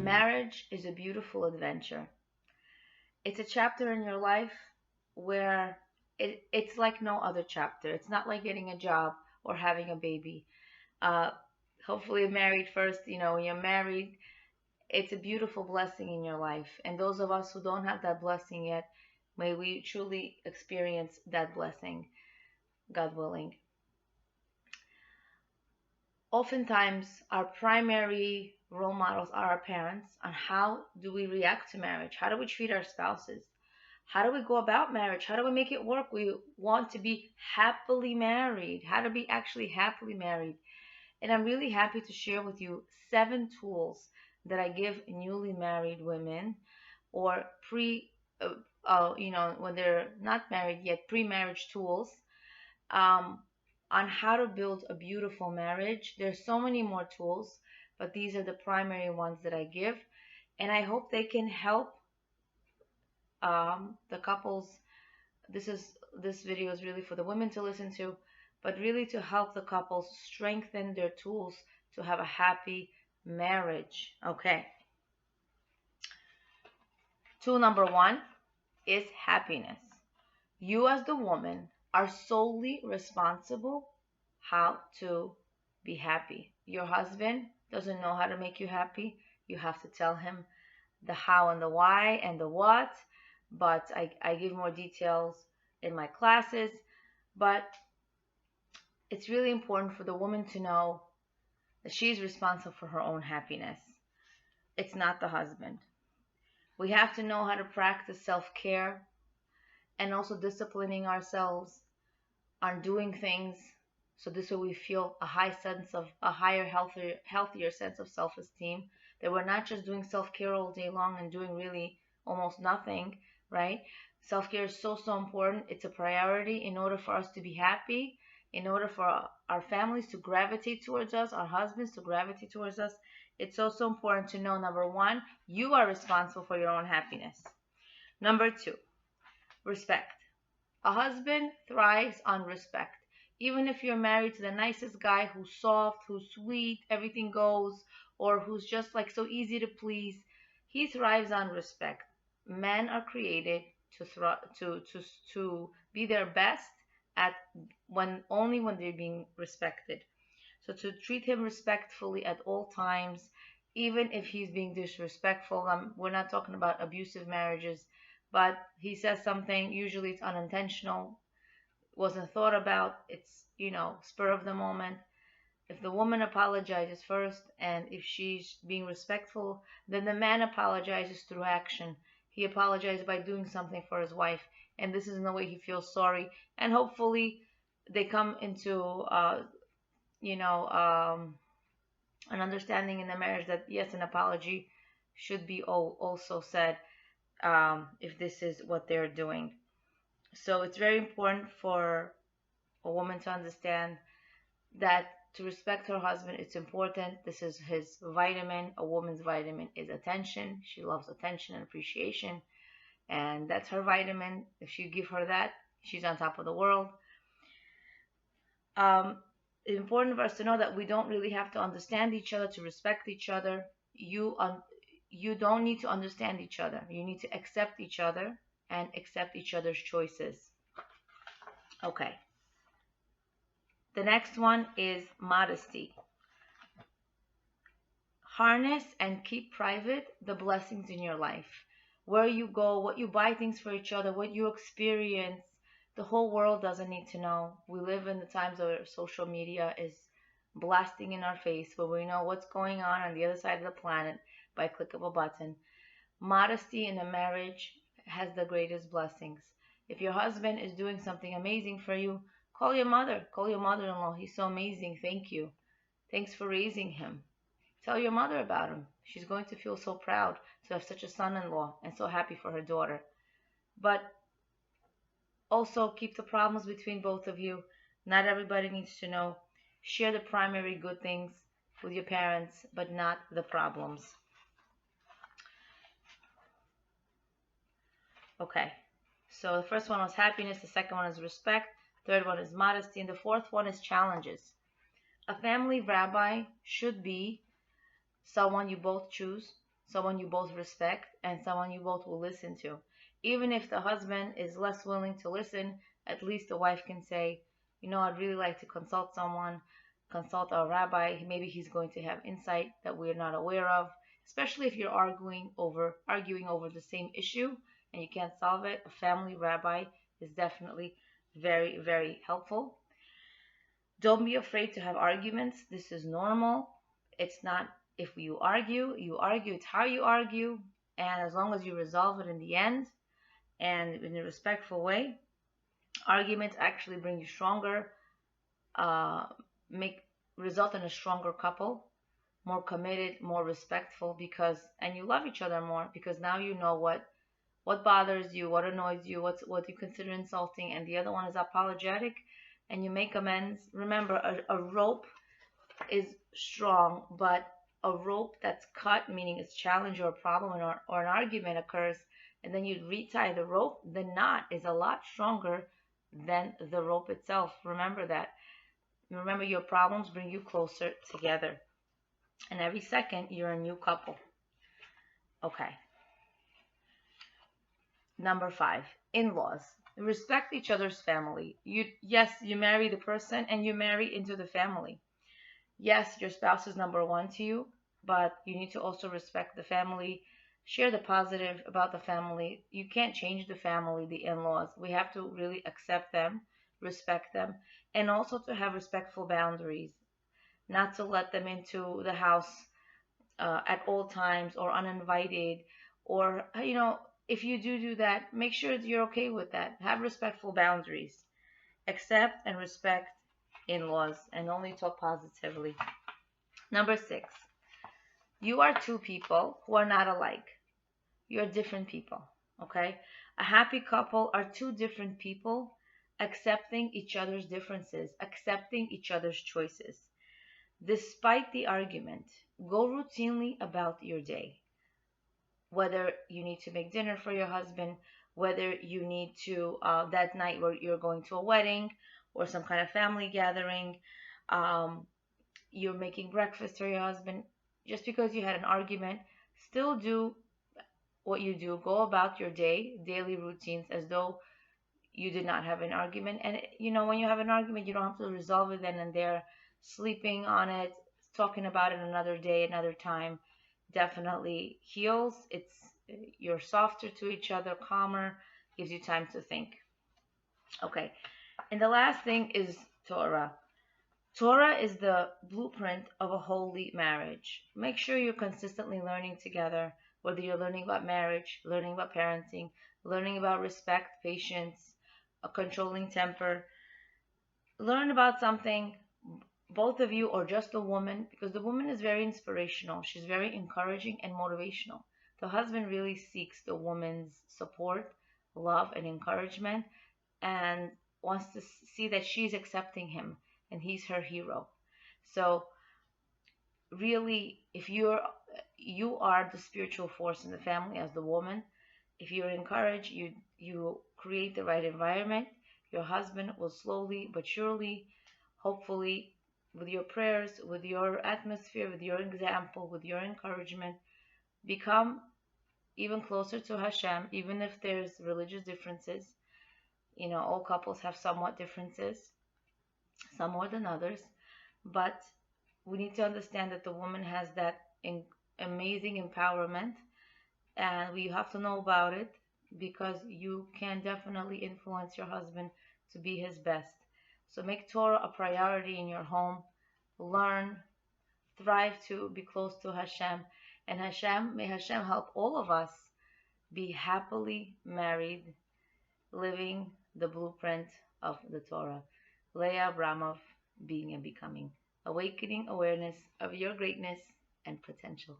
Marriage is a beautiful adventure. It's a chapter in your life where it's like no other chapter. It's not like getting a job or having a baby. Uh, Hopefully, married first, when you're married, it's a beautiful blessing in your life. And those of us who don't have that blessing yet, may we truly experience that blessing, God willing. Oftentimes, our primary role models are our parents on how do we react to marriage? How do we treat our spouses? How do we go about marriage? How do we make it work? We want to be happily married. How to be actually happily married? And I'm really happy to share with you 7 tools that I give newly married women or when they're not married yet, pre-marriage tools um, on how to build a beautiful marriage. There's so many more tools, but these are the primary ones that I give, and I hope they can help the couples. This video is really for the women to listen to, but really to help the couples strengthen their tools to have a happy marriage. Okay. Tool number 1 is happiness. You as the woman are solely responsible how to be happy. Your husband doesn't know how to make you happy. You have to tell him the how and the why and the what, but I give more details in my classes. But it's really important for the woman to know that she's responsible for her own happiness. It's not the husband. We have to know how to practice self-care and also disciplining ourselves on doing things so this way we feel a higher, healthier sense of self-esteem, that we're not just doing self-care all day long and doing really almost nothing, right? Self-care is so important. It's a priority in order for us to be happy, in order for our families to gravitate towards us, our husbands to gravitate towards us. It's also important to know, number 1, you are responsible for your own happiness. Number 2, respect. A husband thrives on respect. Even if you're married to the nicest guy who's soft, who's sweet, everything goes, or who's just like so easy to please, he thrives on respect. Men are created to be their best at only when they're being respected. So to treat him respectfully at all times, even if he's being disrespectful. We're not talking about abusive marriages, but he says something, usually it's unintentional, wasn't thought about, it's, spur of the moment. If the woman apologizes first and if she's being respectful, then the man apologizes through action. He apologizes by doing something for his wife, and this is in the way he feels sorry. And hopefully they come into, an understanding in the marriage that yes, an apology should be also said if this is what they're doing. So it's very important for a woman to understand that to respect her husband, it's important. This is his vitamin. A woman's vitamin is attention. She loves attention and appreciation, and that's her vitamin. If you give her that, she's on top of the world. It's important for us to know that we don't really have to understand each other to respect each other. You don't need to understand each other. You need to accept each other and accept each other's choices. Okay. The next one is modesty. Harness and keep private the blessings in your life. Where you go, what you buy things for each other, what you experience, the whole world doesn't need to know. We live in the times where social media is blasting in our face, where we know what's going on the other side of the planet by click of a button. Modesty in a marriage has the greatest blessings. If your husband is doing something amazing for you, call your mother-in-law. He's so amazing. Thank you. Thanks for raising him. Tell your mother about him. She's going to feel so proud to have such a son-in-law and so happy for her daughter. But also keep the problems between both of you. Not everybody needs to know. Share the primary good things with your parents, but not the problems. Okay, so the first one was happiness, the second one is respect, third one is modesty, and the fourth one is challenges. A family rabbi should be someone you both choose, someone you both respect, and someone you both will listen to. Even if the husband is less willing to listen, at least the wife can say, I'd really like to consult someone, consult a rabbi. Maybe he's going to have insight that we're not aware of, especially if you're arguing over the same issue and you can't solve it. A family rabbi is definitely very, very helpful. Don't be afraid to have arguments. This is normal. It's not if you argue, it's how you argue. And as long as you resolve it in the end and in a respectful way, arguments actually bring you stronger, make result in a stronger couple, more committed, more respectful, and you love each other more because now you know what bothers you, what annoys you, what you consider insulting, and the other one is apologetic, and you make amends. Remember, a rope is strong, but a rope that's cut, meaning it's challenge or a problem or an argument occurs, and then you retie the rope, the knot is a lot stronger than the rope itself. Remember that. Remember, your problems bring you closer together. And every second, you're a new couple. Okay. Number 5, in-laws. Respect each other's family. Yes, you marry the person and you marry into the family. Yes, your spouse is number one to you, but you need to also respect the family. Share the positive about the family. You can't change the family, the in-laws. We have to really accept them, respect them, and also to have respectful boundaries. Not to let them into the house at all times or uninvited, or if you do that, make sure that you're okay with that. Have respectful boundaries. Accept and respect in-laws and only talk positively. Number 6, you are two people who are not alike. You're different people, okay? A happy couple are two different people accepting each other's differences, accepting each other's choices. Despite the argument, go routinely about your day. Whether you need to make dinner for your husband, whether you need to, that night where you're going to a wedding or some kind of family gathering, you're making breakfast for your husband. Just because you had an argument, still do what you do. Go about your daily routines as though you did not have an argument. And when you have an argument, you don't have to resolve it then and there. Sleeping on it, talking about it another day, another time, definitely heals. You're softer to each other, calmer, gives you time to think. Okay, and the last thing is Torah. Torah is the blueprint of a holy marriage. Make sure you're consistently learning together, whether you're learning about marriage, learning about parenting, learning about respect, patience, a controlling temper. Learn about something, both of you or just the woman, because the woman is very inspirational. She's very encouraging and motivational. The husband really seeks the woman's support, love, and encouragement, and wants to see that she's accepting him and he's her hero. So really, if you are the spiritual force in the family as the woman, if you're encouraged, you create the right environment, your husband will slowly but surely, hopefully, with your prayers, with your atmosphere, with your example, with your encouragement, become even closer to Hashem, even if there's religious differences. All couples have somewhat differences, some more than others, but we need to understand that the woman has that amazing empowerment, and we have to know about it because you can definitely influence your husband to be his best. So make Torah a priority in your home. Learn, thrive to be close to Hashem. And may Hashem help all of us be happily married, living the blueprint of the Torah. Leah Abramov, Being and Becoming. Awakening awareness of your greatness and potential.